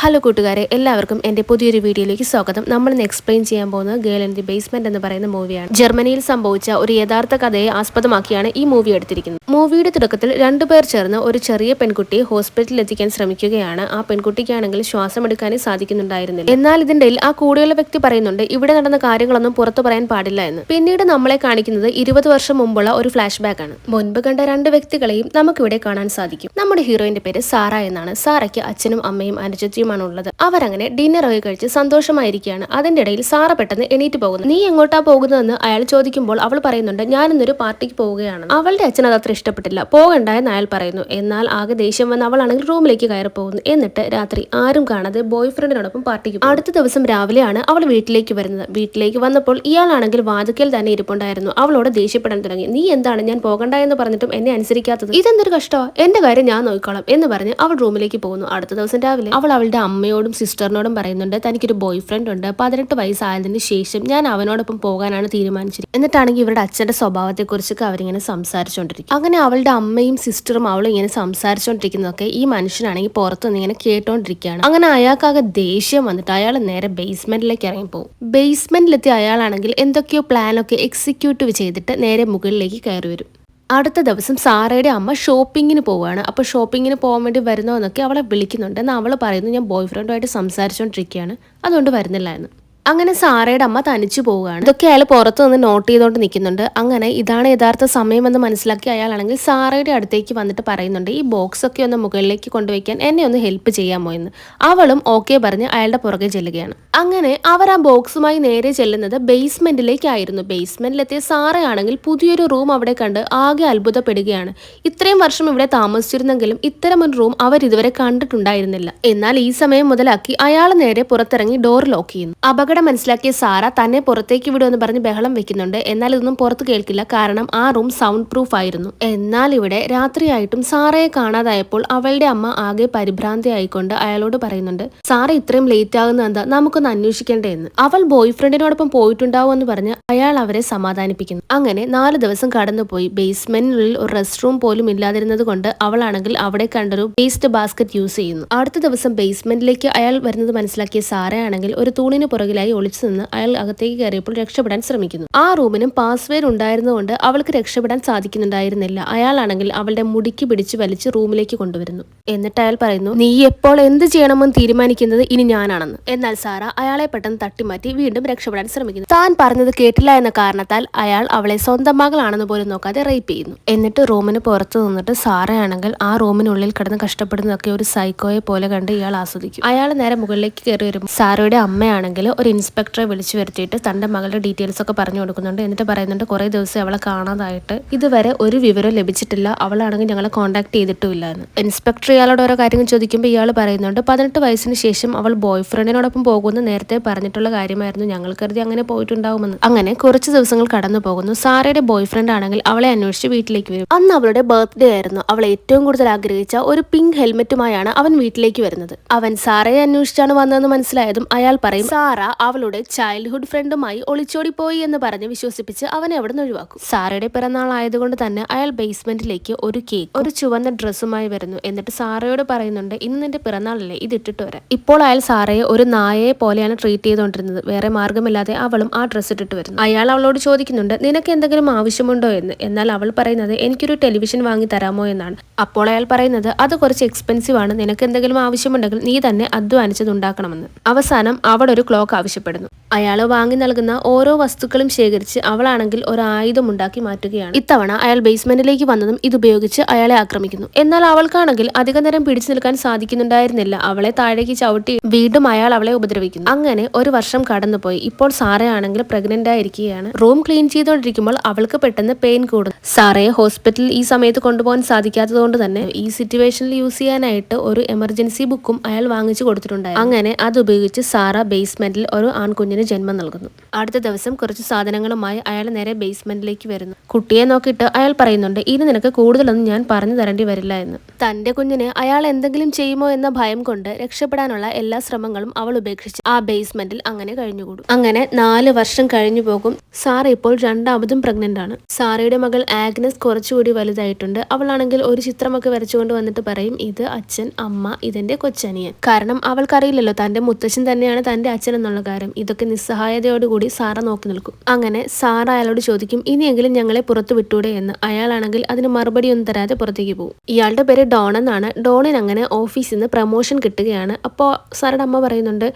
Hello കൂട്ടുകാരെ, എല്ലാവർക്കും എൻ്റെ പുതിയൊരു വീഡിയോയിലേക്ക് സ്വാഗതം. നമ്മൾ ഇന്ന് എക്സ്പ്ലെയിൻ ചെയ്യാൻ പോകുന്നത് ഗേൾ ഇൻ ദി ബേസ്മെന്റ് എന്ന് പറയുന്ന മൂവിയാണ്. ജർമ്മനിയിൽ സംഭവിച്ച ഒരു യഥാർത്ഥ കഥയെ ആസ്പദമാക്കിയാണ് ഈ മൂവി എടുത്തിരിക്കുന്നത്. മൂവിയുടെ തുടക്കത്തിൽ രണ്ടുപേർ ചേർന്ന് ഒരു ചെറിയ പെൺകുട്ടിയെ ഹോസ്പിറ്റലിൽ എത്തിക്കാൻ ശ്രമിക്കുകയാണ്. ആ പെൺകുട്ടിക്കാണെങ്കിൽ ശ്വാസം എടുക്കാനേ സാധിക്കുന്നുണ്ടായിരുന്നില്ല. എന്നാൽ ഇതിന്റെ ആ കൂടെയുള്ള വ്യക്തി പറയുന്നുണ്ട് ഇവിടെ നടന്ന കാര്യങ്ങളൊന്നും പുറത്തു പറയാൻ പാടില്ല എന്ന്. പിന്നീട് നമ്മളെ കാണിക്കുന്നത് 20 വർഷം മുമ്പുള്ള ഒരു ഫ്ലാഷ് ബാക്ക് ആണ്. മുൻപ് കണ്ട രണ്ട് വ്യക്തികളെയും നമുക്കിവിടെ കാണാൻ സാധിക്കും. നമ്മുടെ ഹീറോയിന്റെ പേര് സാറ എന്നാണ്. സാറയ്ക്ക് അച്ഛനും അമ്മയും അനുജത്തിയും ഉള്ളത്. അവരങ്ങനെ ഡിന്നർ ഒക്കെ കഴിച്ച് സന്തോഷമായിരിക്കുകയാണ്. അതിന്റെ ഇടയിൽ സാറ പെട്ടെന്ന് എണീറ്റ് പോകുന്നു. നീ എങ്ങോട്ടാ പോകുന്നതെന്ന് അയാൾ ചോദിക്കുമ്പോൾ അവൾ പറയുന്നുണ്ട് ഞാൻ ഇന്നൊരു പാർട്ടിക്ക് പോവുകയാണ്. അവളുടെ അച്ഛൻ അതത്ര ഇഷ്ടപ്പെട്ടില്ല. പോകണ്ട എന്ന് അയാൾ പറയുന്നു. എന്നാൽ ആകെ ദേഷ്യം വന്ന് അവളാണെങ്കിൽ റൂമിലേക്ക് കയറി പോകുന്നു. എന്നിട്ട് രാത്രി ആരും കാണാതെ ബോയ് ഫ്രണ്ടിനോടൊപ്പം പാർട്ടിക്ക് പോകും. അടുത്ത ദിവസം രാവിലെയാണ് അവൾ വീട്ടിലേക്ക് വരുന്നത്. വീട്ടിലേക്ക് വന്നപ്പോൾ ഇയാളാണെങ്കിൽ വാതിക്കൽ തന്നെ ഇരിപ്പുണ്ടായിരുന്നു. അവളോട് ദേഷ്യപ്പെടാൻ തുടങ്ങി. നീ എന്താണ് ഞാൻ പോകണ്ട എന്ന് പറഞ്ഞിട്ടും എന്നെ അനുസരിക്കാത്തത്? ഇതെന്തൊരു കഷ്ടോ, എന്റെ കാര്യം ഞാൻ നോക്കിക്കോളാം എന്ന് പറഞ്ഞ് അവൾ റൂമിലേക്ക് പോകുന്നു. അടുത്ത ദിവസം രാവിലെ അവൾ അവളുടെ അമ്മയോടും സിസ്റ്ററിനോടും പറയുന്നുണ്ട് തനിക്കൊരു ബോയ് ഫ്രണ്ട് ഉണ്ട്. 18 വയസ്സായതിനു ശേഷം ഞാൻ അവനോടൊപ്പം പോകാനാണ് തീരുമാനിച്ചത്. എന്നിട്ടാണെങ്കിൽ ഇവരുടെ അച്ഛന്റെ സ്വഭാവത്തെ കുറിച്ചൊക്കെ അവരിങ്ങനെ സംസാരിച്ചുകൊണ്ടിരിക്കും. അങ്ങനെ അവളുടെ അമ്മയും സിസ്റ്ററും അവളും ഇങ്ങനെ സംസാരിച്ചുകൊണ്ടിരിക്കുന്നതൊക്കെ ഈ മനുഷ്യനാണെങ്കിൽ പുറത്തുനിന്ന് ഇങ്ങനെ കേട്ടോണ്ടിരിക്കുകയാണ്. അങ്ങനെ അയാൾക്കാകെ ദേഷ്യം വന്നിട്ട് അയാൾ നേരെ ബേസ്മെന്റിലേക്ക് ഇറങ്ങിപ്പോകും. ബേസ്മെന്റിലെത്തി അയാളാണെങ്കിൽ എന്തൊക്കെയോ പ്ലാനൊക്കെ എക്സിക്യൂട്ടീവ് ചെയ്തിട്ട് നേരെ മുകളിലേക്ക് കയറി വരും. അടുത്ത ദിവസം സാറയുടെ അമ്മ ഷോപ്പിങ്ങിന് പോവുകയാണ്. അപ്പോൾ ഷോപ്പിങ്ങിന് പോകാൻ വേണ്ടി വരുന്നോ എന്നൊക്കെ അവളെ വിളിക്കുന്നുണ്ട്. എന്നാൽ അവൾ പറയുന്നു ഞാൻ ബോയ് ഫ്രണ്ടുമായിട്ട് സംസാരിച്ചുകൊണ്ടിരിക്കുകയാണ്, അതുകൊണ്ട് വരുന്നില്ല എന്ന്. അങ്ങനെ സാറയുടെ അമ്മ തനിച്ചു പോവുകയാണ്. ഇതൊക്കെ അയാൾ പുറത്തു നിന്ന് നോട്ട് ചെയ്തുകൊണ്ട് നിൽക്കുന്നുണ്ട്. അങ്ങനെ ഇതാണ് യഥാർത്ഥ സമയമെന്ന് മനസ്സിലാക്കി അയാളാണെങ്കിൽ സാറയുടെ അടുത്തേക്ക് വന്നിട്ട് പറയുന്നുണ്ട് ഈ ബോക്സ് ഒക്കെ ഒന്ന് മുകളിലേക്ക് കൊണ്ടുവയ്ക്കാൻ എന്നെ ഒന്ന് ഹെൽപ്പ് ചെയ്യാമോ എന്ന്. അവളും ഓക്കെ പറഞ്ഞ് അയാളുടെ പുറകെ ചെല്ലുകയാണ്. അങ്ങനെ അവർ ആ ബോക്സുമായി നേരെ ചെല്ലുന്നത് ബേസ്മെന്റിലേക്കായിരുന്നു. ബേസ്മെന്റിലെത്തിയ സാറയാണെങ്കിൽ പുതിയൊരു റൂം അവിടെ കണ്ട് ആകെ അത്ഭുതപ്പെടുകയാണ്. ഇത്രയും വർഷം ഇവിടെ താമസിച്ചിരുന്നെങ്കിലും ഇത്തരമൊരു റൂം അവർ ഇതുവരെ കണ്ടിട്ടുണ്ടായിരുന്നില്ല. എന്നാൽ ഈ സമയം മുതലാക്കി അയാൾ നേരെ പുറത്തിറങ്ങി ഡോർ ലോക്ക് ചെയ്യുന്നു. അപകടം മനസ്സിലാക്കിയ സാറ തന്നെ പുറത്തേക്ക് വിടുമെന്ന് പറഞ്ഞ് ബഹളം വെക്കുന്നുണ്ട്. എന്നാൽ ഇതൊന്നും പുറത്ത് കേൾക്കില്ല, കാരണം ആ റൂം സൗണ്ട് പ്രൂഫ് ആയിരുന്നു. എന്നാൽ ഇവിടെ രാത്രിയായിട്ടും സാറയെ കാണാതായപ്പോൾ അവളുടെ അമ്മ ആകെ പരിഭ്രാന്തിയായിക്കൊണ്ട് അയാളോട് പറയുന്നുണ്ട് സാറ ഇത്രയും ലേറ്റ് ആകുന്ന എന്താ, നമുക്കൊന്ന് അന്വേഷിക്കണ്ടേ എന്ന്. അവൾ ബോയ് ഫ്രണ്ടിനോടൊപ്പം പോയിട്ടുണ്ടാവും എന്ന് പറഞ്ഞ് അയാൾ അവരെ സമാധാനിപ്പിക്കുന്നു. അങ്ങനെ 4 ദിവസം കടന്നുപോയി. ബേസ്മെന്റിനുള്ളിൽ ഒരു റെസ്റ്റ് റൂം പോലും ഇല്ലാതിരുന്നത് കൊണ്ട് അവളാണെങ്കിൽ അവിടെ കണ്ടൊരു വേസ്റ്റ് ബാസ്ക്കറ്റ് യൂസ് ചെയ്യുന്നു. അടുത്ത ദിവസം ബേസ്മെന്റിലേക്ക് അയാൾ വരുന്നത് മനസ്സിലാക്കിയ സാറയാണെങ്കിൽ ഒരു തൂണിന് പുറകിലായി ഒളിച്ചു നിന്ന് അയാൾ അകത്തേക്ക് കയറിയപ്പോൾ രക്ഷപ്പെടാൻ ശ്രമിക്കുന്നു. ആ റൂമിനും പാസ്വേഡ് ഉണ്ടായിരുന്നതുകൊണ്ട് അവൾക്ക് രക്ഷപ്പെടാൻ സാധിക്കുന്നുണ്ടായിരുന്നില്ല. അയാളാണെങ്കിൽ അവളുടെ മുടിക്ക് പിടിച്ച് വലിച്ച് റൂമിലേക്ക് കൊണ്ടുവരുന്നു. എന്നിട്ട് അയാൾ പറയുന്നു നീ എപ്പോൾ എന്ത് ചെയ്യണമെന്ന് തീരുമാനിക്കുന്നത് ഇനി ഞാനാണെന്ന്. എന്നാൽ സാറ അയാളെ പെട്ടെന്ന് തട്ടിമാറ്റി വീണ്ടും രക്ഷപ്പെടാൻ ശ്രമിക്കുന്നു. താൻ പറഞ്ഞത് കേട്ടില്ല എന്ന കാരണത്താൽ അയാൾ അവളെ സ്വന്തം മകളാണെന്ന് പോലും നോക്കാതെ റേപ്പ് ചെയ്യുന്നു. എന്നിട്ട് റൂമിന് പുറത്തു നിന്നിട്ട് സാറയാണെങ്കിൽ ആ റൂമിനുള്ളിൽ കിടന്ന് കഷ്ടപ്പെടുന്നതൊക്കെ ഒരു സൈക്കോയെ പോലെ കണ്ട് ഇയാൾ ആസ്വദിക്കും. അയാൾ നേരെ മുകളിലേക്ക് കയറി വരും. സാറയുടെ അമ്മയാണെങ്കിൽ ഒരു ഇൻസ്പെക്ടറെ വിളിച്ചു വരുത്തിയിട്ട് തന്റെ മകളുടെ ഡീറ്റെയിൽസ് ഒക്കെ പറഞ്ഞു കൊടുക്കുന്നുണ്ട്. എന്നിട്ട് പറയുന്നുണ്ട് കുറെ ദിവസം അവളെ കാണാതായിട്ട് ഇതുവരെ ഒരു വിവരം ലഭിച്ചിട്ടില്ല, അവളാണെങ്കിൽ ഞങ്ങളെ കോൺടാക്ട് ചെയ്തിട്ടുമില്ല എന്ന്. ഇൻസ്പെക്ടർ ഇയാളോട് ഓരോ കാര്യങ്ങൾ ചോദിക്കുമ്പോൾ ഇയാൾ പറയുന്നുണ്ട് 18 വയസ്സിന് ശേഷം അവൾ ബോയ് ഫ്രണ്ടിനോടൊപ്പം പോകുന്ന നേരത്തെ പറഞ്ഞിട്ടുള്ള കാര്യമായിരുന്നു, ഞങ്ങൾ കരുതി അങ്ങനെ പോയിട്ടുണ്ടാവുമെന്ന്. അങ്ങനെ കുറച്ച് ദിവസങ്ങൾ കടന്നു പോകുന്നു. സാറയുടെ ബോയ് ഫ്രണ്ട് ആണെങ്കിൽ അവളെ അന്വേഷിച്ച് വീട്ടിലേക്ക് വരും. അന്ന് അവളുടെ ബർത്ത്ഡേ ആയിരുന്നു. അവൾ ഏറ്റവും കൂടുതൽ ആഗ്രഹിച്ച ഒരു പിങ്ക് ഹെൽമെറ്റുമായാണ് അവൻ വീട്ടിലേക്ക് വരുന്നത്. അവൻ സാറയെ അന്വേഷിച്ചാണ് വന്നതെന്ന് മനസ്സിലായതും അയാൾ പറയും സാറ അവളുടെ ചൈൽഡ്ഹുഡ് ഫ്രണ്ടുമായി ഒളിച്ചോടിപ്പോയി എന്ന് പറഞ്ഞ് വിശ്വസിപ്പിച്ച് അവനെ അവിടെ നിന്ന് ഒഴിവാക്കും. സാറയുടെ പിറന്നാൾ ആയതുകൊണ്ട് തന്നെ അയാൾ ബേസ്മെന്റിലേക്ക് ഒരു കേക്ക് ഒരു ചുവന്ന ഡ്രസ്സുമായി വരുന്നു. എന്നിട്ട് സാറയോട് പറയുന്നുണ്ട് ഇന്ന് നിന്റെ പിറന്നാളല്ലേ, ഇത് ഇട്ടിട്ട് വരാം. ഇപ്പോൾ അയാൾ സാറയെ ഒരു നായയെ പോലെയാണ് ട്രീറ്റ് ചെയ്തുകൊണ്ടിരുന്നത്. വേറെ മാർഗമില്ലാതെ അവളും ആ ഡ്രസ്സ് ഇട്ടിട്ട് വരുന്നു. അയാൾ അവളോട് ചോദിക്കുന്നുണ്ട് നിനക്ക് എന്തെങ്കിലും ആവശ്യമുണ്ടോ എന്ന്. എന്നാൽ അവൾ പറയുന്നത് എനിക്കൊരു ടെലിവിഷൻ വാങ്ങി തരാമോ എന്നാണ്. അപ്പോൾ അയാൾ പറയുന്നത് അത് കുറച്ച് എക്സ്പെൻസീവ് ആണ്, നിനക്ക് എന്തെങ്കിലും ആവശ്യമുണ്ടെങ്കിൽ നീ തന്നെ അധ്വാനിച്ചത് ഉണ്ടാക്കണമെന്ന്. അവസാനം അവൾ ഒരു ക്ലോക്ക് ആവശ്യപ്പെടുന്നു. അയാൾ വാങ്ങി നൽകുന്ന ഓരോ വസ്തുക്കളും ശേഖരിച്ച് അവളാണെങ്കിൽ ഒരു ആയുധം ഉണ്ടാക്കി മാറ്റുകയാണ്. ഇത്തവണ അയാൾ ബേസ്മെന്റിലേക്ക് വന്നതും ഇതുപയോഗിച്ച് അയാളെ ആക്രമിക്കുന്നു. എന്നാൽ അവൾക്കാണെങ്കിൽ അധിക നേരം പിടിച്ചു നിൽക്കാൻ സാധിക്കുന്നുണ്ടായിരുന്നില്ല. അവളെ താഴേക്ക് ചവിട്ടി വീണ്ടും അയാൾ അവളെ ഉപദ്രവിക്കുന്നു. അങ്ങനെ ഒരു വർഷം കടന്നുപോയി. ഇപ്പോൾ സാറയാണെങ്കിൽ പ്രഗ്നന്റ് ആയിരിക്കുകയാണ്. റൂം ക്ലീൻ ചെയ്തുകൊണ്ടിരിക്കുമ്പോൾ അവൾക്ക് പെട്ടെന്ന് പെയിൻ കൂടുന്നു. സാറയെ ഹോസ്പിറ്റലിൽ ഈ സമയത്ത് കൊണ്ടുപോകാൻ സാധിക്കാത്തത് കൊണ്ട് തന്നെ ഈ സിറ്റുവേഷനിൽ യൂസ് ചെയ്യാനായിട്ട് ഒരു എമർജൻസി ബുക്കും അയാൾ വാങ്ങിച്ചു കൊടുത്തിട്ടുണ്ടായിരുന്നു. അങ്ങനെ അത് ഉപയോഗിച്ച് സാറ ബേസ്മെന്റിൽ ഒരു ആൺകുഞ്ഞിന് ജന്മം നൽകുന്നു. അടുത്ത ദിവസം കുറച്ച് സാധനങ്ങളുമായി അയാൾ നേരെ ബേസ്മെന്റിലേക്ക് വരുന്നു. കുട്ടിയെ നോക്കിയിട്ട് അയാൾ പറയുന്നുണ്ട്, ഇനി നിനക്ക് കൂടുതലൊന്നും ഞാൻ പറഞ്ഞു തരേണ്ടി വരില്ല എന്ന്. തന്റെ കുഞ്ഞിന് അയാൾ എന്തെങ്കിലും ചെയ്യുമോ എന്ന ഭയം കൊണ്ട് രക്ഷപ്പെടാനുള്ള എല്ലാ ശ്രമങ്ങളും അവൾ ഉപേക്ഷിച്ച് ആ ബേസ്മെന്റിൽ അങ്ങനെ കഴിഞ്ഞുകൂടും. അങ്ങനെ 4 വർഷം കഴിഞ്ഞു പോകും. സാറ ഇപ്പോൾ രണ്ടാമതും പ്രഗ്നന്റ് ആണ്. സാറയുടെ മകൾ ആഗ്നസ് കുറച്ചുകൂടി വലുതായിട്ടുണ്ട്. അവളാണെങ്കിൽ ഒരു ചിത്രമൊക്കെ വരച്ചുകൊണ്ട് വന്നിട്ട് പറയും, ഇത് അച്ഛൻ, അമ്മ, ഇതെന്റെ കൊച്ചനിയൻ. കാരണം അവൾക്കറിയില്ലല്ലോ തന്റെ മുത്തച്ഛൻ തന്നെയാണ് തന്റെ അച്ഛൻ എന്നുള്ള കാര്യം. ഇതൊക്കെ നിസ്സഹായതയോടുകൂടി സാറ നോക്കി നിൽക്കും. അങ്ങനെ സാറ അയാളോട് ചോദിക്കും, ഇനിയെങ്കിലും ഞങ്ങളെ പുറത്തു വിട്ടൂടെ എന്ന്. അയാളാണെങ്കിൽ അതിന് മറുപടി ഒന്നും തരാതെ പുറത്തേക്ക് പോകും. ഇയാളുടെ പേര് ഡോൺ എന്നാണ്. ഡോണിന് അങ്ങനെ ഓഫീസിൽ നിന്ന് പ്രമോഷൻ കിട്ടുകയാണ്. അപ്പോൾ സാറുടെ അമ്മ പറയുന്നുണ്ട്,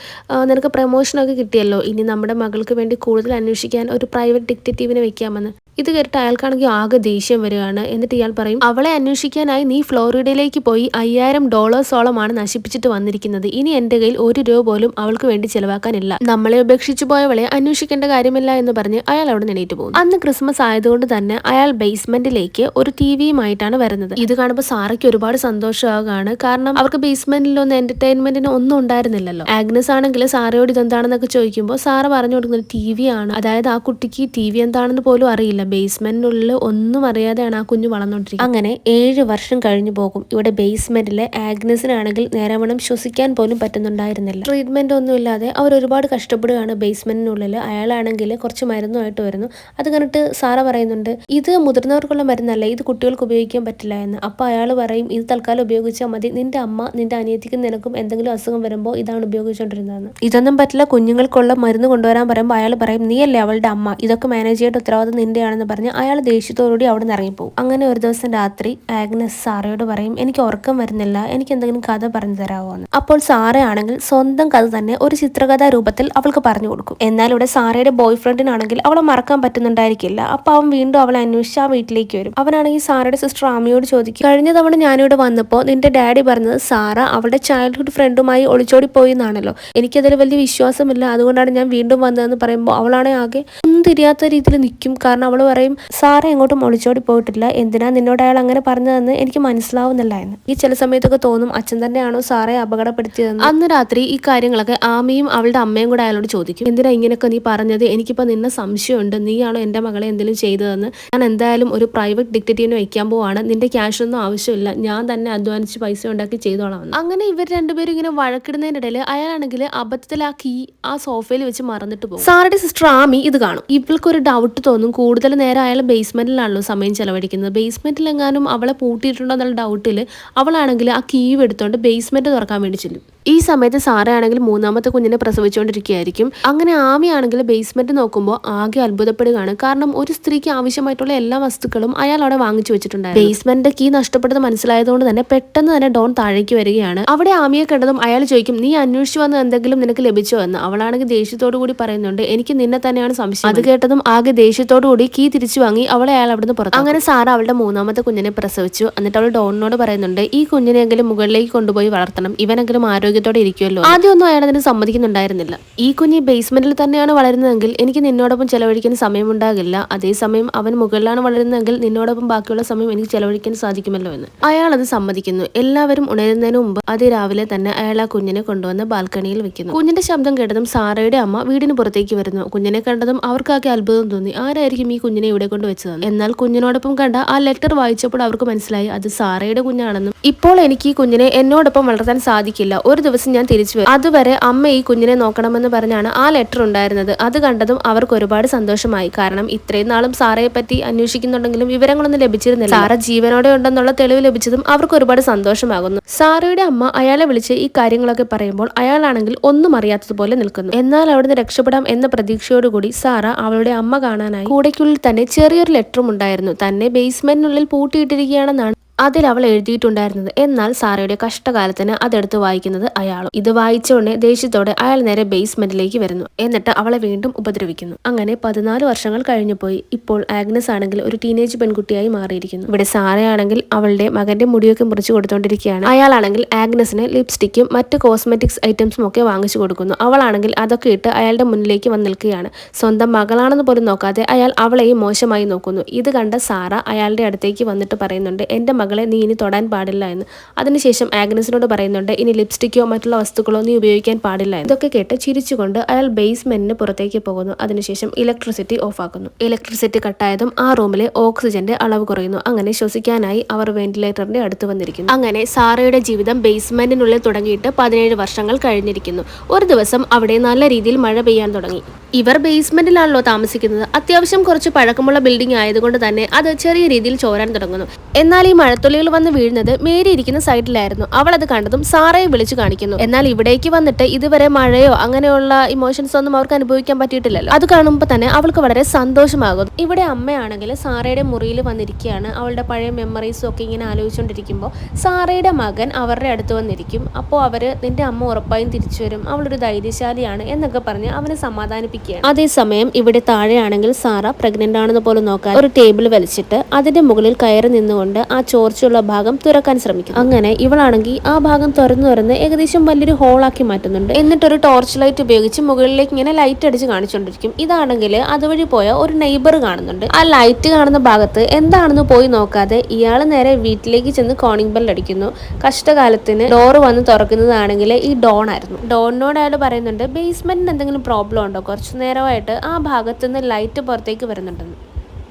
നിനക്ക് പ്രമോഷനൊക്കെ കിട്ടിയല്ലോ, ഇനി നമ്മുടെ മകൾക്ക് വേണ്ടി കൂടുതൽ അന്വേഷിക്കാൻ ഒരു പ്രൈവറ്റ് ഡിറ്റക്റ്റീവിനെ വെക്കാമെന്ന്. ഇത് കേട്ടിട്ട് അയാൾക്കാണെങ്കിൽ ആകെ ദേഷ്യം വരികയാണ്. എന്നിട്ട് ഇയാൾ പറയും, അവളെ അന്വേഷിക്കാനായി നീ ഫ്ലോറിഡയിലേക്ക് പോയി $5000 നശിപ്പിച്ചിട്ട് വന്നിരിക്കുന്നത്. ഇനി എന്റെ കയ്യിൽ $1 പോലും അവൾക്ക് വേണ്ടി ചെലവാക്കാനില്ല. നമ്മളെ ഉപേക്ഷിച്ചു പോയവളെ അന്വേഷിക്കേണ്ട കാര്യമില്ല എന്ന് പറഞ്ഞ് അയാൾ അവിടെ എണീറ്റ് പോകും. അന്ന് ക്രിസ്മസ് ആയതുകൊണ്ട് തന്നെ അയാൾ ബേസ്മെന്റിലേക്ക് ഒരു ടിവിയുമായിട്ടാണ് വരുന്നത്. ഇത് കാണുമ്പോൾ സാറയ്ക്ക് ഒരുപാട് സന്തോഷമാവുകയാണ്. കാരണം അവർക്ക് ബേസ്മെന്റിലൊന്നും എന്റർടൈൻമെന്റിന് ഒന്നും ഉണ്ടായിരുന്നില്ലല്ലോ. ആഗ്നസ് ആണെങ്കിൽ സാറയോട് ഇതെന്താണെന്നൊക്കെ ചോദിക്കുമ്പോൾ സാറ പറഞ്ഞു കൊടുക്കുന്നത് ടി വി ആണ്. അതായത് ആ കുട്ടിക്ക് ടി വി എന്താണെന്ന് പോലും അറിയില്ല. ബേസ്മെന്റിനുള്ളിൽ ഒന്നും അറിയാതെയാണ് ആ കുഞ്ഞു വളർന്നുകൊണ്ടിരിക്കുന്നത്. അങ്ങനെ 7 വർഷം കഴിഞ്ഞു പോകും. ഇവിടെ ബേസ്മെന്റിലെ ആഗ്നസിനാണെങ്കിൽ നേരവണ്ണം ശ്വസിക്കാൻ പോലും പറ്റുന്നുണ്ടായിരുന്നില്ല. ട്രീറ്റ്മെന്റ് ഒന്നും ഇല്ലാതെ അവർ ഒരുപാട് കഷ്ടപ്പെടുകയാണ് ബേസ്മെന്റിനുള്ളിൽ. അയാളാണെങ്കിൽ കുറച്ച് മരുന്നുമായിട്ട് വരുന്നു. അത് കണ്ടിട്ട് സാറ പറയുന്നുണ്ട്, ഇത് മുതിർന്നവർക്കുള്ള മരുന്നല്ല, ഇത് കുട്ടികൾക്ക് ഉപയോഗിക്കാൻ പറ്റില്ല എന്ന്. അപ്പൊ അയാൾ പറയും, ഇത് തൽക്കാലം ഉപയോഗിച്ചാൽ മതി, നിന്റെ അമ്മ, നിന്റെ അനിയത്തിക്കും നിനക്കും എന്തെങ്കിലും അസുഖം വരുമ്പോൾ ഇതാണ് ഉപയോഗിച്ചുകൊണ്ടിരുന്നതെന്ന്. ഇതൊന്നും പറ്റില്ല, കുഞ്ഞുങ്ങൾക്കുള്ള മരുന്ന് കൊണ്ടുവരാൻ പറയുമ്പോൾ അയാൾ പറയും, നീയല്ലേ അവളുടെ അമ്മ, ഇതൊക്കെ മാനേജ് ചെയ്യേണ്ട ഉത്തരവാദിത്വം നിന്റെയാണ് പറഞ്ഞ് അയാൾ ദേഷ്യത്തോടുകൂടി അവിടെ നിന്ന് ഇറങ്ങിപ്പോകും. അങ്ങനെ ഒരു ദിവസം രാത്രി ആഗ്നസ് സാറയോട് പറയും, എനിക്ക് ഉറക്കം വരുന്നില്ല, എനിക്ക് എന്തെങ്കിലും കഥ പറഞ്ഞു തരാമോ എന്ന്. അപ്പോൾ സാറയാണെങ്കിൽ സ്വന്തം കഥ തന്നെ ഒരു ചിത്രകഥാ രൂപത്തിൽ അവൾക്ക് പറഞ്ഞു കൊടുക്കും. എന്നാൽ ഇവിടെ സാറയുടെ ബോയ് ഫ്രണ്ടിനാണെങ്കിൽ അവളെ മറക്കാൻ പറ്റുന്നുണ്ടായിരിക്കില്ല. അപ്പൊ അവൻ വീണ്ടും അവളെ അന്വേഷിച്ച് ആ വീട്ടിലേക്ക് വരും. അവനാണെങ്കിൽ സാറയുടെ സിസ്റ്റർ ആമിയോട് ചോദിക്കും, കഴിഞ്ഞ തവണ ഞാനിവിടെ വന്നപ്പോൾ നിന്റെ ഡാഡി പറഞ്ഞത് സാറ അവളുടെ ചൈൽഡ്ഹുഡ് ഫ്രണ്ടുമായി ഒളിച്ചോടി പോയി എന്നാണല്ലോ. എനിക്കതിൽ വലിയ വിശ്വാസമില്ല, അതുകൊണ്ടാണ് ഞാൻ വീണ്ടും വന്നതെന്ന് പറയുമ്പോൾ അവളാണെങ്കിൽ ആകെ ഒന്നും തിരിയാത്ത രീതിയിൽ നിൽക്കും. കാരണം അവൾ പറയും, സാറ എങ്ങോട്ടും ഒളിച്ചോടി പോയിട്ടില്ല, എന്തിനാ നിന്നോട് അയാൾ അങ്ങനെ പറഞ്ഞതെന്ന് എനിക്ക് മനസ്സിലാവുന്നില്ല എന്ന്. ഈ ചില സമയത്തൊക്കെ തോന്നും, അച്ഛൻ തന്നെയാണോ സാറയെ അപകടപ്പെടുത്തിയതെന്ന്. അന്ന് രാത്രി ഈ കാര്യങ്ങളൊക്കെ ആമിയും അവളുടെ അമ്മയും കൂടെ അയാളോട് ചോദിക്കും, എന്തിനാ ഇങ്ങനെയൊക്കെ നീ പറഞ്ഞത്, എനിക്കിപ്പോ നിന്നെ സംശയമുണ്ട്, നീയാണോ എന്റെ മകളെ എന്തെങ്കിലും ചെയ്തതെന്ന്. ഞാൻ എന്തായാലും ഒരു പ്രൈവറ്റ് ഡിറ്റക്റ്റീവിനെ വെക്കാൻ പോവാണ്, നിന്റെ ക്യാഷ് ഒന്നും ആവശ്യമില്ല, ഞാൻ തന്നെ അധ്വാനിച്ച് പൈസ ഉണ്ടാക്കി ചെയ്തോളാം. അങ്ങനെ ഇവർ രണ്ടുപേരും ഇങ്ങനെ വഴക്കിടുന്നതിനിടയിൽ അയാളാണെങ്കിൽ അബദ്ധത്തിൽ ആ കീ ആ സോഫയിൽ വെച്ച് മറന്നിട്ട് പോകും. സാറയുടെ സിസ്റ്റർ ആമി ഇത് കാണും. ഇവൾക്കൊരു ഡൗട്ട് തോന്നും, കൂടുതൽ നേരം അയാൾ ബേസ്മെന്റിലാണല്ലോ സമയം ചെലവഴിക്കുന്നത്, ബേസ്മെന്റിൽ എങ്ങാനും അവളെ പൂട്ടിയിട്ടുണ്ടോ എന്നുള്ള ഡൗട്ടിൽ അവളാണെങ്കിൽ ആ കീ എടുത്തോണ്ട് ബേസ്മെന്റ് തുറക്കാൻ വേണ്ടി ചെല്ലും. ഈ സമയത്ത് സാറയാണെങ്കിൽ 3ാമത്തെ കുഞ്ഞിനെ പ്രസവിച്ചുകൊണ്ടിരിക്കുകയായിരിക്കും. അങ്ങനെ ആമിയാണെങ്കിൽ ബേസ്മെന്റ് നോക്കുമ്പോൾ ആകെ അത്ഭുതപ്പെടുകയാണ്. കാരണം ഒരു സ്ത്രീക്ക് ആവശ്യമായിട്ടുള്ള എല്ലാ വസ്തുക്കളും അയാൾ അവിടെ വാങ്ങിച്ചു വെച്ചിട്ടുണ്ടായിരുന്നു. ബേസ്മെന്റ് കീ നഷ്ടപ്പെട്ടത് മനസ്സിലായതുകൊണ്ട് തന്നെ പെട്ടെന്ന് തന്നെ ഡോൺ താഴേക്ക് വരികയാണ്. അവിടെ ആമിയെ കണ്ടതും അയാൾ ചോദിക്കും, നീ അന്വേഷിച്ചു വന്ന് എന്തെങ്കിലും നിനക്ക് ലഭിച്ചോ എന്ന്. അവളാണെങ്കിൽ ദേഷ്യത്തോടു കൂടി പറയുന്നുണ്ട്, എനിക്ക് നിന്നെ തന്നെയാണ് സംശയം. അത് കേട്ടതും ആകെ ദേഷ്യത്തോടു കൂടി കീ തിരിച്ചു വാങ്ങി അവളെ അയാൾ അവിടുന്ന് പുറത്തു. അങ്ങനെ സാറ അവളുടെ 3ാമത്തെ കുഞ്ഞിനെ പ്രസവിച്ചു. എന്നിട്ട് അവൾ ഡോണിനോട് പറയുന്നുണ്ട്, ഈ കുഞ്ഞിനെങ്കിലും മുകളിലേക്ക് കൊണ്ടുപോയി വളർത്തണം, ഇവനെങ്കിലും ആരോഗ്യത്തോടെ ഇരിക്കുമല്ലോ. ആദ്യമൊന്നും അയാൾ അതിന് സമ്മതിക്കുന്നുണ്ടായിരുന്നില്ല. ഈ കുഞ്ഞ് ബേസ്മെന്റിൽ തന്നെയാണ് വളരുന്നതെങ്കിൽ എനിക്ക് നിന്നോടൊപ്പം ചെലവഴിക്കാൻ സമയമുണ്ടാകില്ല, അതേസമയം അവൻ മുകളിലാണ് വളരുന്നതെങ്കിൽ നിന്നോടൊപ്പം ബാക്കിയുള്ള സമയം എനിക്ക് ചെലവഴിക്കാൻ സാധിക്കുമല്ലോ എന്ന്. അയാൾ അത് സമ്മതിക്കുന്നു. എല്ലാവരും ഉണരുന്നതിന് മുമ്പ് അതിരാവിലെ തന്നെ അയാൾ ആ കുഞ്ഞിനെ കൊണ്ടുവന്ന് ബാൽക്കണിയിൽ വെക്കുന്നു. കുഞ്ഞിന്റെ ശബ്ദം കേട്ടതും സാറയുടെ അമ്മ വീടിന് പുറത്തേക്ക് വരുന്നു. കുഞ്ഞിനെ കണ്ടതും അവർക്കാകെ അത്ഭുതം തോന്നി, ആരായിരിക്കും ഈ കുഞ്ഞിനെ ഇവിടെ കൊണ്ട് വെച്ചത്. എന്നാൽ കുഞ്ഞിനോടൊപ്പം കണ്ട ആ ലെറ്റർ വായിച്ചപ്പോൾ അവർക്ക് മനസ്സിലായി അത് സാറയുടെ കുഞ്ഞാണെന്നും. ഇപ്പോൾ എനിക്ക് ഈ കുഞ്ഞിനെ എന്നോടൊപ്പം വളർത്താൻ സാധിക്കില്ല, ഒരു ദിവസം ഞാൻ തിരിച്ചു വരും, അതുവരെ അമ്മ ഈ കുഞ്ഞിനെ നോക്കണമെന്ന് പറഞ്ഞാണ് ആ ലെറ്റർ ഉണ്ടായിരുന്നത്. അത് കണ്ടതും അവർക്ക് ഒരുപാട് സന്തോഷമായി. കാരണം ഇത്രയും നാളും സാറയെ പറ്റി അന്വേഷിക്കുന്നുണ്ടെങ്കിലും വിവരങ്ങളൊന്നും ലഭിച്ചിരുന്നില്ല. സാറ ജീവനോടെ ഉണ്ടെന്നുള്ള തെളിവ് ലഭിച്ചതും അവർക്ക് ഒരുപാട് സന്തോഷമാകുന്നു. സാറയുടെ അമ്മ അയാളെ വിളിച്ച് ഈ കാര്യങ്ങളൊക്കെ പറയുമ്പോൾ അയാളാണെങ്കിൽ ഒന്നും അറിയാത്തതുപോലെ നിൽക്കുന്നു. എന്നാൽ അവിടുന്ന് രക്ഷപ്പെടാം എന്ന പ്രതീക്ഷയോടുകൂടി സാറ അവളുടെ അമ്മ കാണാനായി കൂടയ്ക്കുള്ളിൽ തന്നെ ചെറിയൊരു ലെറ്ററും ഉണ്ടായിരുന്നു. തന്നെ ബേസ്മെന്റിനുള്ളിൽ പൂട്ടിയിട്ടിരിക്കുകയാണെന്നാണ് അതിൽ അവൾ എഴുതിയിട്ടുണ്ടായിരുന്നത്. എന്നാൽ സാറയുടെ കഷ്ടകാലത്തിന് അതെടുത്ത് വായിക്കുന്നത് അയാളും. ഇത് വായിച്ച ഉടനെ ദേഷ്യത്തോടെ അയാൾ നേരെ ബേസ്മെന്റിലേക്ക് വരുന്നു. എന്നിട്ട് അവളെ വീണ്ടും ഉപദ്രവിക്കുന്നു. അങ്ങനെ 14 വർഷങ്ങൾ കഴിഞ്ഞു പോയി. ഇപ്പോൾ ആഗ്നസ് ആണെങ്കിൽ ഒരു ടീനേജ് പെൺകുട്ടിയായി മാറിയിരിക്കുന്നു. ഇവിടെ സാറയാണെങ്കിൽ അവളുടെ മകന്റെ മുടിയൊക്കെ മുറിച്ചു കൊടുത്തോണ്ടിരിക്കുകയാണ്. അയാളാണെങ്കിൽ ആഗ്നസിന് ലിപ്സ്റ്റിക്കും മറ്റ് കോസ്മെറ്റിക്സ് ഐറ്റംസും ഒക്കെ വാങ്ങിച്ചു കൊടുക്കുന്നു. അവളാണെങ്കിൽ അതൊക്കെ ഇട്ട് അയാളുടെ മുന്നിലേക്ക് വന്ന് നിൽക്കുകയാണ്. സ്വന്തം മകളാണെന്ന് പോലും നോക്കാതെ അയാൾ അവളെയും മോശമായി നോക്കുന്നു. ഇത് കണ്ട സാറ അയാളുടെ അടുത്തേക്ക് വന്നിട്ട് പറയുന്നുണ്ട്, എന്റെ മകളെ നീ ഇനി തൊടാൻ പാടില്ല എന്ന്. അതിനുശേഷം ആഗ്നസിനോട് പറയുന്നുണ്ട് ഇനി ലിപ്സ്റ്റിക്കോ മറ്റുള്ള വസ്തുക്കളോ നീ ഉപയോഗിക്കാൻ പാടില്ല എന്ന്. ഇതൊക്കെ കേട്ട് ചിരിച്ചുകൊണ്ട് അയാൾ ബേസ്മെന്റിന് പുറത്തേക്ക് പോകുന്നു. അതിനുശേഷം ഇലക്ട്രിസിറ്റി ഓഫ് ആക്കുന്നു. ഇലക്ട്രിസിറ്റി കട്ടായതും ആ റൂമിലെ ഓക്സിജന്റെ അളവ് കുറയുന്നു. അങ്ങനെ ശ്വസിക്കാനായി അവർ വെന്റിലേറ്ററിന്റെ അടുത്ത് വന്നിരിക്കുന്നു. അങ്ങനെ സാറയുടെ ജീവിതം ബേസ്മെന്റിനുള്ളിൽ തുടങ്ങിയിട്ട് 17 വർഷങ്ങൾ കഴിഞ്ഞിരിക്കുന്നു. ഒരു ദിവസം അവിടെ നല്ല രീതിയിൽ മഴ പെയ്യാൻ തുടങ്ങി. ഇവർ ബേസ്മെന്റിലാണല്ലോ താമസിക്കുന്നത്. അത്യാവശ്യം കുറച്ച് പഴക്കമുള്ള ബിൽഡിംഗ് ആയതുകൊണ്ട് തന്നെ അത് ചെറിയ രീതിയിൽ ചോരാൻ തുടങ്ങുന്നു. എന്നാൽ ഈ മഴത്തുള്ളികൾ വന്ന് വീഴുന്നത് മേരി ഇരിക്കുന്ന സൈഡിലായിരുന്നു. അവൾ അത് കണ്ടതും സാറയെ വിളിച്ചു കാണിക്കുന്നു. എന്നാൽ ഇവിടേക്ക് വന്നിട്ട് ഇതുവരെ മഴയോ അങ്ങനെയുള്ള ഇമോഷൻസ് ഒന്നും അവർക്ക് അനുഭവിക്കാൻ പറ്റിയിട്ടില്ലല്ലോ. അത് കാണുമ്പോൾ തന്നെ അവൾക്ക് വളരെ സന്തോഷമാകുന്നു. ഇവിടെ അമ്മയാണെങ്കിൽ സാറയുടെ മുറിയിൽ വന്നിരിക്കുകയാണ്. അവളുടെ പഴയ മെമ്മറീസും ഒക്കെ ഇങ്ങനെ ആലോചിച്ചുകൊണ്ടിരിക്കുമ്പോൾ സാറയുടെ മകൻ അവരുടെ അടുത്ത് വന്നിരിക്കും. അപ്പോൾ അവര് നിന്റെ അമ്മ ഉറപ്പായും തിരിച്ചു വരും, അവളൊരു ധൈര്യശാലിയാണ് എന്നൊക്കെ പറഞ്ഞ് അവനെ സമാധാനിപ്പിക്കുകയാണ്. അതേസമയം ഇവിടെ താഴെയാണെങ്കിൽ സാറ പ്രഗ്നന്റ് ആണെന്ന് പോലും നോക്കാൻ ഒരു ടേബിൾ വലിച്ചിട്ട് അതിന്റെ മുകളിൽ കയറി നിന്നുകൊണ്ട് ആ ചോർച്ചയുള്ള ഭാഗം തുറക്കാൻ ശ്രമിക്കും. അങ്ങനെ ഇവളാണെങ്കിൽ ആ ഭാഗം തുറന്ന് ഏകദേശം വലിയൊരു ഹോളാക്കി മാറ്റുന്നുണ്ട്. എന്നിട്ടൊരു ടോർച്ച് ലൈറ്റ് ഉപയോഗിച്ച് മുകളിലേക്ക് ഇങ്ങനെ ലൈറ്റ് അടിച്ച് കാണിച്ചുകൊണ്ടിരിക്കും. ഇതാണെങ്കിൽ അതുവഴി പോയ ഒരു നെയ്ബർ കാണുന്നുണ്ട്. ആ ലൈറ്റ് കാണുന്ന ഭാഗത്ത് എന്താണെന്ന് പോയി നോക്കാതെ ഇയാൾ നേരെ വീട്ടിലേക്ക് ചെന്ന് കോണിംഗ് ബെൽ അടിക്കുന്നു. കഷ്ടകാലത്തിന് ഡോറ് വന്ന് തുറക്കുന്നതാണെങ്കിൽ ഈ ഡോൺ ആയിരുന്നു. ഡോണിനോട് അയാൾ പറയുന്നുണ്ട് ബേസ്മെന്റിന് എന്തെങ്കിലും പ്രോബ്ലം ഉണ്ടോ, കുറച്ചു നേരമായിട്ട് ആ ഭാഗത്തുനിന്ന് ലൈറ്റ് പുറത്തേക്ക് വരുന്നുണ്ടെന്ന്.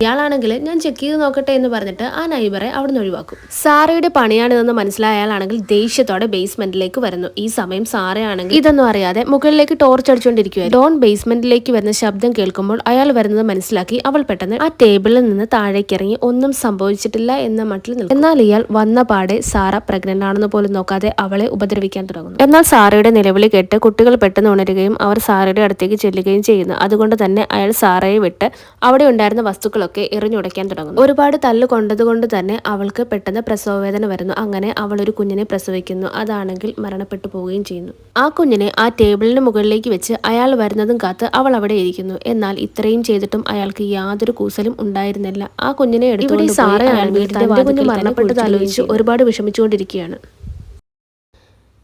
ഇയാളാണെങ്കിൽ ഞാൻ ചെക്ക് ചെയ്ത് നോക്കട്ടെ എന്ന് പറഞ്ഞിട്ട് ആ നൈബറെ അവിടുന്ന് ഒഴിവാക്കും. സാറയുടെ പണിയാണിതെന്ന് മനസ്സിലായ അയാളാണെങ്കിൽ ദേഷ്യത്തോടെ ബേസ്മെന്റിലേക്ക് വരുന്നു. ഈ സമയം സാറയാണെങ്കിൽ ഇതൊന്നും അറിയാതെ മുകളിലേക്ക് ടോർച്ച് അടിച്ചുകൊണ്ടിരിക്കുകയായിരുന്നു. ഡോൺ ബേസ്മെന്റിലേക്ക് വരുന്ന ശബ്ദം കേൾക്കുമ്പോൾ അയാൾ വരുന്നത് മനസ്സിലാക്കി അവൾ പെട്ടെന്ന് ആ ടേബിളിൽ നിന്ന് താഴേക്ക് ഇറങ്ങി ഒന്നും സംഭവിച്ചിട്ടില്ല എന്ന മട്ടിൽ നിൽക്കും. എന്നാൽ ഇയാൾ വന്ന പാടെ സാറ പ്രഗ്നന്റ് ആണെന്ന് പോലും നോക്കാതെ അവളെ ഉപദ്രവിക്കാൻ തുടങ്ങുന്നു. എന്നാൽ സാറയുടെ നിലവിളി കേട്ട് കുട്ടികൾ പെട്ടെന്ന് ഉണരുകയും അവർ സാറയുടെ അടുത്തേക്ക് ചെല്ലുകയും ചെയ്യുന്നു. അതുകൊണ്ട് തന്നെ അയാൾ സാറയെ വിട്ട് അവിടെ ഉണ്ടായിരുന്ന വസ്തുക്കൾ എറിഞ്ഞുടയ്ക്കാൻ തുടങ്ങുന്നു. ഒരുപാട് തല്ല് കൊണ്ടതുകൊണ്ട് തന്നെ അവൾക്ക് പെട്ടെന്ന് പ്രസവവേദന വരുന്നു. അങ്ങനെ അവൾ ഒരു കുഞ്ഞിനെ പ്രസവിക്കുന്നു. അതാണെങ്കിൽ മരണപ്പെട്ടു പോവുകയും ചെയ്യുന്നു. ആ കുഞ്ഞിനെ ആ ടേബിളിന് മുകളിലേക്ക് വെച്ച് അയാൾ വരുന്നതും കാത്ത് അവൾ അവിടെ ഇരിക്കുന്നു. എന്നാൽ ഇത്രയും ചെയ്തിട്ടും അയാൾക്ക് യാതൊരു കൂസലും ഉണ്ടായിരുന്നില്ല. ആ കുഞ്ഞിനെ എടുത്തുകൊണ്ട് സാറേ കുഞ്ഞ് മരണപ്പെട്ടത് ആലോചിച്ച് ഒരുപാട് വിഷമിച്ചുകൊണ്ടിരിക്കുകയാണ്.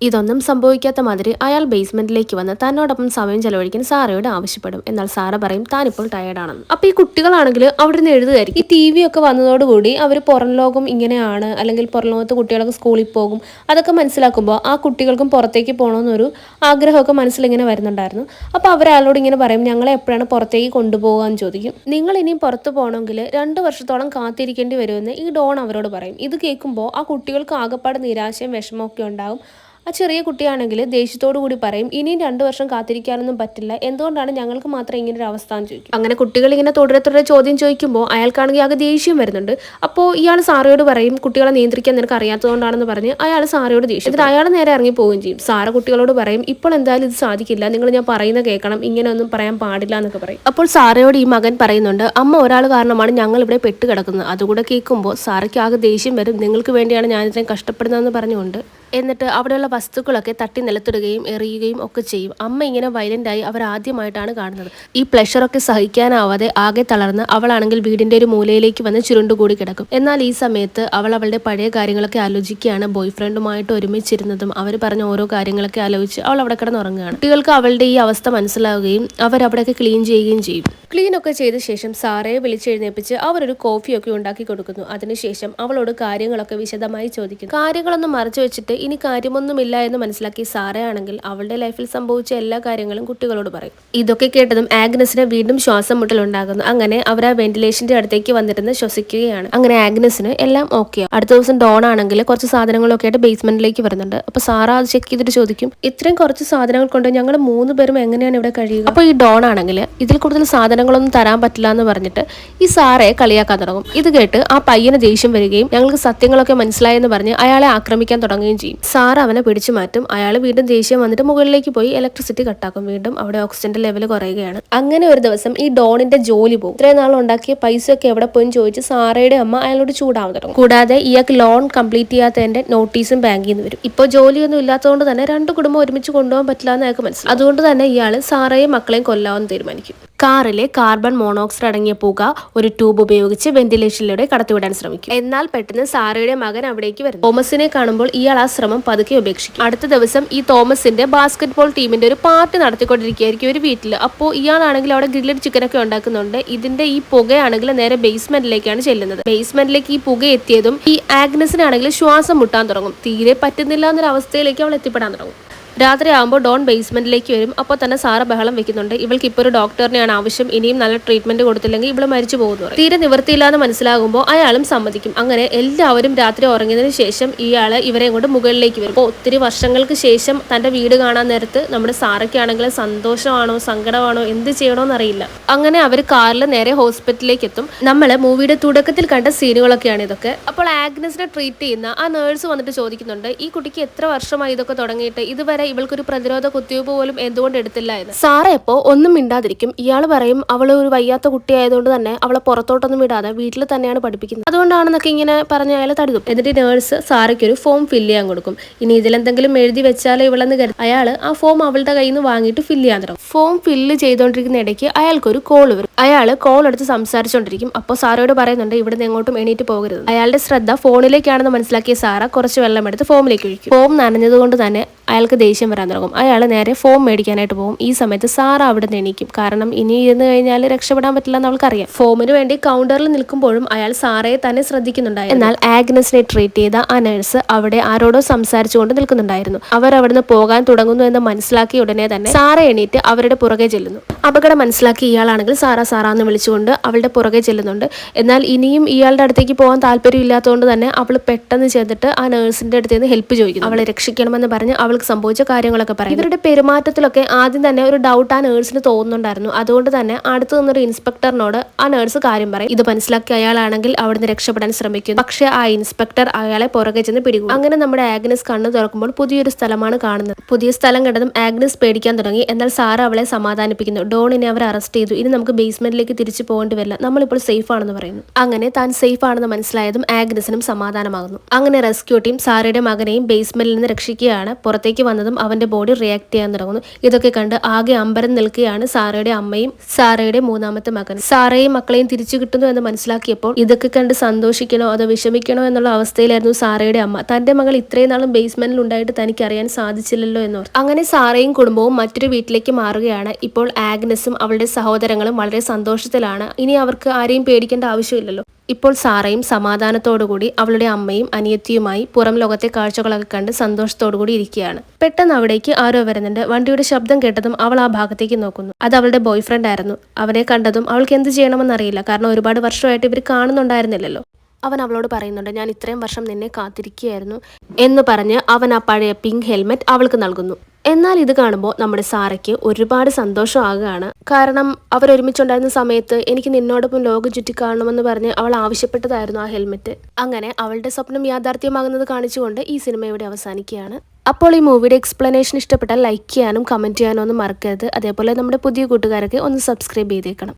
ഇതൊന്നും സംഭവിക്കാത്ത മാതിരി അയാൾ ബേസ്മെന്റിലേക്ക് വന്ന് തന്നോടൊപ്പം സമയം ചെലവഴിക്കാൻ സാറയോട് ആവശ്യപ്പെടും. എന്നാൽ സാറ പറയും താനിപ്പോൾ ടയേർഡാണെന്ന്. അപ്പൊ ഈ കുട്ടികളാണെങ്കിൽ അവിടെ നിന്ന് എഴുതുമായിരിക്കും. ഈ TV ഒക്കെ വന്നതോടുകൂടി അവർ പുറം ലോകം ഇങ്ങനെയാണ്, അല്ലെങ്കിൽ പുറം ലോകത്ത് കുട്ടികളൊക്കെ സ്കൂളിൽ പോകും, അതൊക്കെ മനസ്സിലാക്കുമ്പോൾ ആ കുട്ടികൾക്കും പുറത്തേക്ക് പോകണമെന്നൊരു ആഗ്രഹമൊക്കെ മനസ്സിലിങ്ങനെ വരുന്നുണ്ടായിരുന്നു. അപ്പോൾ അവരയാളോട് ഇങ്ങനെ പറയും ഞങ്ങളെ എപ്പോഴാണ് പുറത്തേക്ക് കൊണ്ടുപോകാൻ ചോദിക്കും. നിങ്ങൾ ഇനിയും പുറത്ത് പോകണമെങ്കിൽ 2 വർഷത്തോളം കാത്തിരിക്കേണ്ടി വരുമെന്ന് ഈ ഡോൺ അവരോട് പറയും. ഇത് കേൾക്കുമ്പോൾ ആ കുട്ടികൾക്ക് ആകപ്പാട് നിരാശയും വിഷമമൊക്കെ ഉണ്ടാവും. ആ ചെറിയ കുട്ടിയാണെങ്കിൽ ദേഷ്യത്തോടു കൂടി പറയും ഇനിയും 2 വർഷം കാത്തിരിക്കാനൊന്നും പറ്റില്ല, എന്തുകൊണ്ടാണ് ഞങ്ങൾക്ക് മാത്രം ഇങ്ങനെ ഒരു അവസ്ഥ എന്ന് ചോദിക്കും. അങ്ങനെ കുട്ടികൾ ഇങ്ങനെ തുടരെ ചോദ്യം ചോദിക്കുമ്പോൾ അയാൾക്കാണെങ്കിൽ ആകെ ദേഷ്യം വരുന്നുണ്ട്. അപ്പോൾ ഇയാൾ സാറയോട് പറയും കുട്ടികളെ നിയന്ത്രിക്കാൻ നിനക്ക് അറിയാത്തതുകൊണ്ടാണെന്ന് പറഞ്ഞ് അയാൾ സാറയോട് ദേഷ്യം. എന്നിട്ട് അയാൾ നേരെ ഇറങ്ങി പോവുകയും ചെയ്യും. സാറ കുട്ടികളോട് പറയും ഇപ്പോൾ എന്തായാലും ഇത് സാധിക്കില്ല, നിങ്ങൾ ഞാൻ പറയുന്ന കേൾക്കണം, ഇങ്ങനെ ഒന്നും പറയാൻ പാടില്ല എന്നൊക്കെ പറയും. അപ്പോൾ സാറയോട് ഈ മകൻ പറയുന്നുണ്ട് അമ്മ ഒരാൾ കാരണമാണ് ഞങ്ങൾ ഇവിടെ പെട്ട് കിടക്കുന്നത്. അതുകൂടെ കേൾക്കുമ്പോൾ സാറയ്ക്ക് ആകെ ദേഷ്യം വരും. നിങ്ങൾക്ക് വേണ്ടിയാണ് ഞാൻ ഇത്രയും കഷ്ടപ്പെടുന്നതെന്ന് പറഞ്ഞുകൊണ്ട് എന്നിട്ട് അവിടെയുള്ള വസ്തുക്കളൊക്കെ തട്ടി നിലത്തിടുകയും എറിയുകയും ഒക്കെ ചെയ്യും. അമ്മ ഇങ്ങനെ വയലൻ്റായി അവർ ആദ്യമായിട്ടാണ് കാണുന്നത്. ഈ പ്ലഷറൊക്കെ സഹിക്കാനാവാതെ ആകെ തളർന്ന് അവളാണെങ്കിൽ വീടിൻ്റെ ഒരു മൂലയിലേക്ക് വന്ന് ചുരുണ്ടുകൂടി കിടക്കും. എന്നാൽ ഈ സമയത്ത് അവൾ അവളുടെ പഴയ കാര്യങ്ങളൊക്കെ ആലോചിക്കുകയാണ്. ബോയ് ഫ്രണ്ടുമായിട്ട് ഒരുമിച്ചിരുന്നതും അവർ പറഞ്ഞ ഓരോ കാര്യങ്ങളൊക്കെ ആലോചിച്ച് അവൾ അവിടെ കിടന്നുറങ്ങുകയാണ്. കുട്ടികൾക്ക് അവളുടെ ഈ അവസ്ഥ മനസ്സിലാവുകയും അവരവിടെയൊക്കെ ക്ലീൻ ചെയ്യുകയും ചെയ്യും. ക്ലീനൊക്കെ ചെയ്ത ശേഷം സാറയെ വിളിച്ചെഴുന്നേപ്പിച്ച് അവരൊരു കോഫിയൊക്കെ ഉണ്ടാക്കി കൊടുക്കുന്നു. അതിനുശേഷം അവളോട് കാര്യങ്ങളൊക്കെ വിശദമായി ചോദിക്കുന്നു. കാര്യങ്ങളൊന്നും മറച്ചു വെച്ചിട്ട് ഇനി കാര്യമൊന്നുമില്ല എന്ന് മനസ്സിലാക്കി സാറയാണെങ്കിൽ അവളുടെ ലൈഫിൽ സംഭവിച്ച എല്ലാ കാര്യങ്ങളും കുട്ടികളോട് പറയും. ഇതൊക്കെ കേട്ടതും ആഗ്നസിന് വീണ്ടും ശ്വാസം മുട്ടലുണ്ടാകുന്നു. അങ്ങനെ അവർ ആ വെന്റിലേഷന്റെ അടുത്തേക്ക് വന്നിരുന്ന് ശ്വസിക്കുകയാണ്. അങ്ങനെ ആഗ്നസിന് എല്ലാം ഓക്കെ. അടുത്ത ദിവസം ഡോൺ ആണെങ്കിൽ കുറച്ച് സാധനങ്ങളൊക്കെ ആയിട്ട് ബേസ്മെന്റിലേക്ക് വരുന്നുണ്ട്. അപ്പൊ സാറ അത് ചെക്ക് ചെയ്തിട്ട് ചോദിക്കും ഇത്രയും കുറച്ച് സാധനങ്ങൾ കൊണ്ട് ഞങ്ങൾ 3 പേരും എങ്ങനെയാണ് ഇവിടെ കഴിയുക? അപ്പൊ ഈ ഡോൺ ആണെങ്കിൽ ഇതിൽ കൂടുതൽ സാധനങ്ങളൊന്നും തരാൻ പറ്റില്ല എന്ന് പറഞ്ഞിട്ട് ഈ സാറയെ കളിയാക്കാൻ തുടങ്ങും. ഇത് കേട്ട് ആ പയ്യന് ദേഷ്യം വരികയും ഞങ്ങൾക്ക് സത്യങ്ങളൊക്കെ മനസ്സിലായെന്ന് പറഞ്ഞ് അയാളെ ആക്രമിക്കാൻ തുടങ്ങുകയും ചെയ്യും. സാറ അവനെ പിടിച്ചു മാറ്റും. അയാൾ വീണ്ടും ദേഷ്യം വന്നിട്ട് മുകളിലേക്ക് പോയി ഇലക്ട്രിസിറ്റി കട്ടാക്കും. വീണ്ടും അവിടെ ഓക്സിജന്റെ ലെവൽ കുറയുകയാണ്. അങ്ങനെ ഒരു ദിവസം ഈ ഡോണിന്റെ ജോലി പോകും. ഇത്രയും നാൾ ഉണ്ടാക്കിയ പൈസയൊക്കെ എവിടെ പോയി ചോദിച്ച് സാറയുടെ അമ്മ അയാളോട് ചൂടാവാൻ തുടങ്ങും. കൂടാതെ ഇയാൾക്ക് ലോൺ കംപ്ലീറ്റ് ചെയ്യാത്തതിന്റെ നോട്ടീസും ബാങ്കിൽ നിന്ന് വരും. ഇപ്പോൾ ജോലിയൊന്നും ഇല്ലാത്തതുകൊണ്ട് തന്നെ 2 കുടുംബം ഒരുമിച്ച് കൊണ്ടുപോകാൻ പറ്റില്ല എന്ന് അയാൾക്ക് മനസ്സിലാവും. അതുകൊണ്ട് തന്നെ ഇയാൾ സാറയും മക്കളെയും കൊല്ലാമെന്ന് തീരുമാനിക്കും. കാറിലെ കാർബൺ മോണോക്സൈഡ് അടങ്ങിയ പുക ഒരു ട്യൂബ് ഉപയോഗിച്ച് വെന്റിലേഷനിലൂടെ കടത്തിവിടാൻ ശ്രമിക്കും. എന്നാൽ പെട്ടെന്ന് സാറയുടെ മകൻ അവിടേക്ക് വരുന്നു. തോമസിനെ കാണുമ്പോൾ ഇയാൾ ആ ശ്രമം പതുക്കെ ഉപേക്ഷിക്കും. അടുത്ത ദിവസം ഈ തോമസിന്റെ ബാസ്കറ്റ്ബോൾ ടീമിന്റെ ഒരു പാർട്ടി നടത്തിക്കൊണ്ടിരിക്കുകയായിരിക്കും ഒരു വീട്ടിൽ. അപ്പോൾ ഇയാളാണെങ്കിൽ അവിടെ ഗ്രില്ലഡ് ചിക്കനൊക്കെ ഉണ്ടാക്കുന്നുണ്ട്. ഇതിന്റെ ഈ പുകയാണെങ്കിൽ നേരെ ബേസ്മെന്റിലേക്കാണ് ചെല്ലുന്നത്. ബേസ്മെന്റിലേക്ക് ഈ പുക എത്തിയതും ഈ ആഗ്നസിനാണെങ്കിൽ ശ്വാസം മുട്ടാൻ തുടങ്ങും. തീരെ പറ്റുന്നില്ല എന്നൊരു അവസ്ഥയിലേക്ക് അവൾ എത്തിപ്പെടാൻ തുടങ്ങും. രാത്രിയാകുമ്പോൾ ഡോൺ ബേസ്മെന്റിലേക്ക് വരും. അപ്പോൾ തന്നെ സാറ ബഹളം വെക്കുന്നുണ്ട്. ഇവൾക്ക് ഇപ്പോൾ ഒരു ഡോക്ടറിനെയാണ് ആവശ്യം, ഇനിയും നല്ല ട്രീറ്റ്മെന്റ് കൊടുത്തില്ലെങ്കിൽ ഇവള് മരിച്ചു പോകുന്നു. തീരെ നിവൃത്തിയില്ലാന്ന് മനസ്സിലാകുമ്പോൾ അയാളും സമ്മതിക്കും. അങ്ങനെ എല്ലാവരും രാത്രി ഉറങ്ങിയതിനു ശേഷം ഇയാള് ഇവരെ കൊണ്ട് മുകളിലേക്ക് വരും. അപ്പോൾ ഒത്തിരി വർഷങ്ങൾക്ക് ശേഷം തന്റെ വീട് കാണാൻ നേരത്ത് നമ്മുടെ സാറയ്ക്കാണെങ്കിൽ സന്തോഷമാണോ സങ്കടമാണോ എന്ത് ചെയ്യണോന്ന് അറിയില്ല. അങ്ങനെ അവർ കാറിൽ നേരെ ഹോസ്പിറ്റലിലേക്ക് എത്തും. നമ്മള് മൂവിയുടെ തുടക്കത്തിൽ കണ്ട സീനുകളൊക്കെയാണ് ഇതൊക്കെ. അപ്പോൾ ആഗ്നസിനെ ട്രീറ്റ് ചെയ്യുന്ന ആ നേഴ്സ് വന്നിട്ട് ചോദിക്കുന്നുണ്ട്, ഈ കുട്ടിക്ക് എത്ര വർഷമായി ഇതൊക്കെ തുടങ്ങിയിട്ട് ഇതുവരെ ഇവൾക്കൊരു പ്രതിരോധ കുത്തിവയ്പ് പോലും എന്തുകൊണ്ട് എടുത്തില്ല എന്ന്. സാറ എപ്പോ ഒന്നും മിണ്ടാതിരിക്കും. ഇയാൾ പറയും അവള് ഒരു വയ്യാത്ത കുട്ടി ആയതുകൊണ്ട് തന്നെ അവളെ പുറത്തോട്ടൊന്നും വിടാതെ വീട്ടിൽ തന്നെയാണ് പഠിപ്പിക്കുന്നത്, അതുകൊണ്ടാണെന്നൊക്കെ ഇങ്ങനെ പറഞ്ഞ് അയാൾ തടുക്കും. എന്നിട്ട് നേഴ്സ് സാറയ്ക്ക് ഒരു ഫോം ഫില്ല് ചെയ്യാൻ കൊടുക്കും. ഇനി ഇതിലെന്തെങ്കിലും എഴുതി വെച്ചാലേ ഇവളെന്ന് കരുതി അയാൾ ആ ഫോം അവളുടെ കയ്യിൽ നിന്ന് വാങ്ങിയിട്ട് ഫില്ല് ചെയ്യാൻ തുടങ്ങും. ഫോം ഫില്ല് ചെയ്തുകൊണ്ടിരിക്കുന്ന ഇടയ്ക്ക് അയാൾക്കൊരു കോൾ വരും. അയാൾ കോൾ എടുത്ത് സംസാരിച്ചുകൊണ്ടിരിക്കും. അപ്പോൾ സാറയോട് പറയുന്നുണ്ട് ഇവിടുന്ന് എങ്ങോട്ടും എണീറ്റ് പോകരുത്. അയാളുടെ ശ്രദ്ധ ഫോണിലേക്കാണെന്ന് മനസ്സിലാക്കിയ സാറ കുറച്ച് വെള്ളം എടുത്ത് ഫോമിലേക്ക് ഒഴിക്കും. ഫോം നനഞ്ഞതുകൊണ്ട് തന്നെ അയാൾക്ക് ദേഷ്യം വരാൻ തുടങ്ങും. അയാൾ നേരെ ഫോം മേടിക്കാനായിട്ട് പോകും. ഈ സമയത്ത് സാറ അവിടെ നിന്ന് എണീക്കും. കാരണം ഇനി ഇരുന്ന് കഴിഞ്ഞാൽ രക്ഷപ്പെടാൻ പറ്റില്ല എന്ന് അവൾക്കറിയാം. ഫോമിന് വേണ്ടി കൗണ്ടറിൽ നിൽക്കുമ്പോഴും അയാൾ സാറയെ തന്നെ ശ്രദ്ധിക്കുന്നുണ്ടായിരുന്നു. എന്നാൽ ആഗ്നസിനെ ട്രീറ്റ് ചെയ്ത ആ നഴ്സ് അവിടെ ആരോടോ സംസാരിച്ചുകൊണ്ട് നിൽക്കുന്നുണ്ടായിരുന്നു. അവർ അവിടുന്ന് പോകാൻ തുടങ്ങുന്നു എന്ന് മനസ്സിലാക്കിയ ഉടനെ തന്നെ സാറ എണീറ്റ് അവരുടെ പുറകെ ചെല്ലുന്നു. അപകടം മനസ്സിലാക്കി ഇയാളാണെങ്കിൽ സാറ എന്ന് വിളിച്ചുകൊണ്ട് അവളുടെ പുറകെ ചെല്ലുന്നുണ്ട്. എന്നാൽ ഇനിയും ഇയാളുടെ അടുത്തേക്ക് പോകാൻ താല്പര്യം ഇല്ലാത്തതുകൊണ്ട് തന്നെ അവൾ പെട്ടെന്ന് ചെന്നിട്ട് ആ നഴ്സിന്റെ അടുത്ത് നിന്ന് ഹെൽപ്പ് ചോദിക്കുന്നു. അവളെ രക്ഷിക്കണമെന്ന് പറഞ്ഞ് അവൾക്ക് സംഭവിച്ച കാര്യങ്ങളൊക്കെ പറയും. ഇവരുടെ പെരുമാറ്റത്തിലൊക്കെ ആദ്യം തന്നെ ഒരു ഡൗട്ട് ആ നേഴ്സിന് തോന്നുന്നുണ്ടായിരുന്നു. അതുകൊണ്ട് തന്നെ അടുത്ത് നിന്നൊരു ഇൻസ്പെക്ടറിനോട് ആ നേഴ്സ് കാര്യം പറയും. ഇത് മനസ്സിലാക്കിയ അയാളാണെങ്കിൽ അവിടുന്ന് രക്ഷപ്പെടാൻ ശ്രമിക്കുന്നു. പക്ഷെ ആ ഇൻസ്പെക്ടർ അയാളെ പുറകെ ചെന്ന് പിടികൂടും. അങ്ങനെ നമ്മുടെ ആഗ്നസ് കണ്ണു തുറക്കുമ്പോൾ പുതിയൊരു സ്ഥലമാണ് കാണുന്നത്. പുതിയ സ്ഥലം കണ്ടതും ആഗ്നസ് പേടിക്കാൻ തുടങ്ങി. എന്നാൽ സാറ അവളെ സമാധാനിപ്പിക്കുന്നു. ഡോണിനെ അവർ അറസ്റ്റ് ചെയ്തു. ഇനി നമുക്ക് ബേസ്മെന്റിലേക്ക് തിരിച്ചു പോകേണ്ടി വരില്ല, നമ്മളിപ്പോൾ സേഫ് ആണെന്ന് പറയുന്നു. അങ്ങനെ താൻ സേഫ് ആണെന്ന് മനസ്സിലായതും ആഗ്നസിനും സമാധാനമാകുന്നു. അങ്ങനെ റെസ്ക്യൂ ടീം സാറയുടെ മകനെയും ബേസ്മെന്റിൽ നിന്ന് രക്ഷിക്കുകയാണ്. പുറത്തേക്ക് വന്നതും അവന്റെ ബോഡി റിയാക്ട് ചെയ്യാൻ തുടങ്ങുന്നു. ഇതൊക്കെ കണ്ട് ആകെ അമ്പരം നിൽക്കുകയാണ് സാറയുടെ അമ്മയും സാറയുടെ മൂന്നാമത്തെ മകനും. സാറയും മക്കളെയും തിരിച്ചു കിട്ടുന്നു എന്ന് മനസ്സിലാക്കിയപ്പോൾ ഇതൊക്കെ കണ്ട് സന്തോഷിക്കണോ അതോ വിഷമിക്കണോ എന്നുള്ള അവസ്ഥയിലായിരുന്നു സാറയുടെ അമ്മ. തന്റെ മകൾ ഇത്രയും നാളും ബേസ്മെന്റിൽ ഉണ്ടായിട്ട് തനിക്ക് അറിയാൻ സാധിച്ചില്ലല്ലോ എന്നോർത്ത്. അങ്ങനെ സാറയും കുടുംബവും മറ്റൊരു വീട്ടിലേക്ക് മാറുകയാണ്. ഇപ്പോൾ ആഗ്നസും അവളുടെ സഹോദരങ്ങളും വളരെ സന്തോഷത്തിലാണ്. ഇനി അവർക്ക് ആരെയും പേടിക്കേണ്ട ആവശ്യമില്ലല്ലോ. ഇപ്പോൾ സാറയും സമാധാനത്തോടുകൂടി അവളുടെ അമ്മയും അനിയത്തിയുമായി പുറം ലോകത്തെ കാഴ്ചകളൊക്കെ കണ്ട് സന്തോഷത്തോടുകൂടി ഇരിക്കുകയാണ്. പെട്ടെന്ന് അവിടേക്ക് ആരോ വരുന്നുണ്ട്. വണ്ടിയുടെ ശബ്ദം കേട്ടതും അവൾ ആ ഭാഗത്തേക്ക് നോക്കുന്നു. അത് അവളുടെ ബോയ് ഫ്രണ്ട് ആയിരുന്നു. അവനെ കണ്ടതും അവൾക്ക് എന്ത് ചെയ്യണമെന്നറിയില്ല. കാരണം ഒരുപാട് വർഷമായിട്ട് ഇവർ കാണുന്നുണ്ടായിരുന്നില്ലല്ലോ. അവൻ അവളോട് പറയുന്നുണ്ട്, ഞാൻ ഇത്രയും വർഷം നിന്നെ കാത്തിരിക്കുകയായിരുന്നു എന്ന് പറഞ്ഞ് അവൻ ആ പഴയ പിങ്ക് ഹെൽമെറ്റ് അവൾക്ക് നൽകുന്നു. എന്നാൽ ഇത് കാണുമ്പോൾ നമ്മുടെ സാറയ്ക്ക് ഒരുപാട് സന്തോഷമാകുകയാണ്. കാരണം അവരൊരുമിച്ചുണ്ടായിരുന്ന സമയത്ത് എനിക്ക് നിന്നോടൊപ്പം ലോകം ചുറ്റി കാണണമെന്ന് പറഞ്ഞ് അവൾ ആവശ്യപ്പെട്ടതായിരുന്നു ആ ഹെൽമെറ്റ്. അങ്ങനെ അവളുടെ സ്വപ്നം യാഥാർത്ഥ്യമാകുന്നത് കാണിച്ചുകൊണ്ട് ഈ സിനിമ ഇവിടെ അവസാനിക്കുകയാണ്. അപ്പോൾ ഈ മൂവിയുടെ എക്സ്പ്ലനേഷൻ ഇഷ്ടപ്പെട്ടാൽ ലൈക്ക് ചെയ്യാനും കമൻറ്റ് ചെയ്യാനും ഒന്നും മറക്കരുത്. അതേപോലെ നമ്മുടെ പുതിയ കൂട്ടുകാരൊക്കെ ഒന്ന് സബ്സ്ക്രൈബ് ചെയ്തേക്കണം.